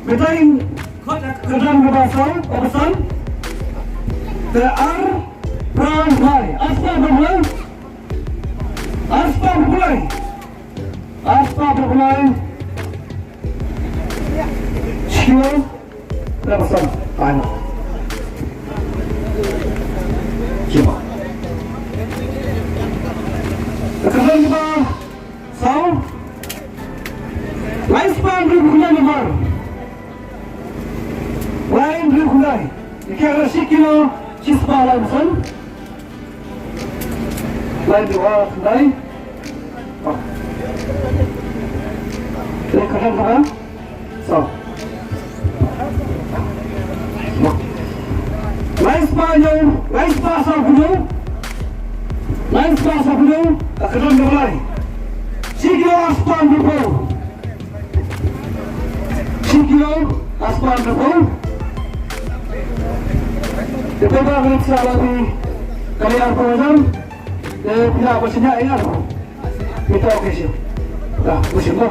metain kerjaan berbahasa pesan ter ramai aspa bermulai Sio pesan tanya coba kerjaan kita sau lifespan berguna lebar lain berguna ikhlas sikilo cispa langsung lain dua lain ini kerjaan kita so lifespan sa gunung kerjaan mulai sikilo aspan berpau sikilo aspan berpau Depois vai abrir essa lado kalian program tidak bersenya ingat kita oke sih dah musim lo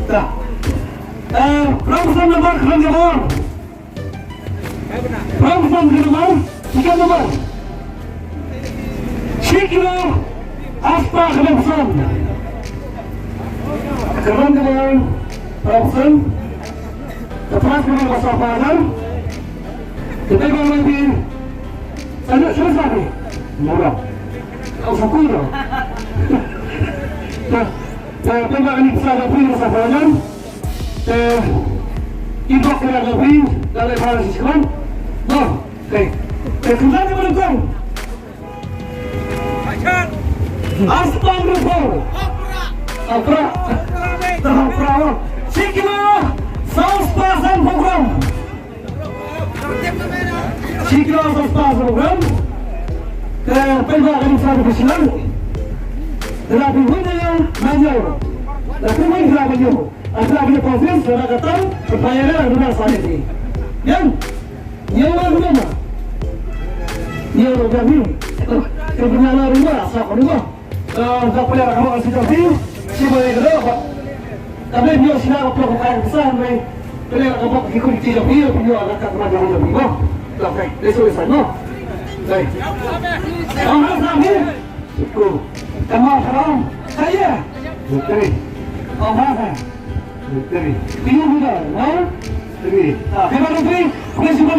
dah program nomor tiga nomor sikilo aspa kelemsan keren dengan program tepat dengan bahasa Padang. Kita kalau lagi ada selesai nih, murah, kau syukur dong. Nah, tembak ini bisa lebih rasa panjang. Ibu kena lebih dari para siswan. Nah, oke, kita ni menunggu. Aspang rupau, apra, terapra, sikilo, saus pasang program. Sikilo saus pasang program. Tembak ini satu kesilan. Tetapi hanya manjau. Tapi mana tidak manjau? Asal kita proses, saya kata pertanyaannya adalah saya ini. Yang orang mana? Yang orang ini. Kebenaran rumah, asal rumah. Tak boleh kamu kasih tapi si boleh kerja apa? Tapi dia sinar apa yang besar ni. Boleh kamu ikut tidak dia dia akan kerja kerja ni. Okey, lesson sana. Baik. Orang kami itu kamu haram saya. Okey. Orang Ini mudah, no? Jadi, kita nanti presiden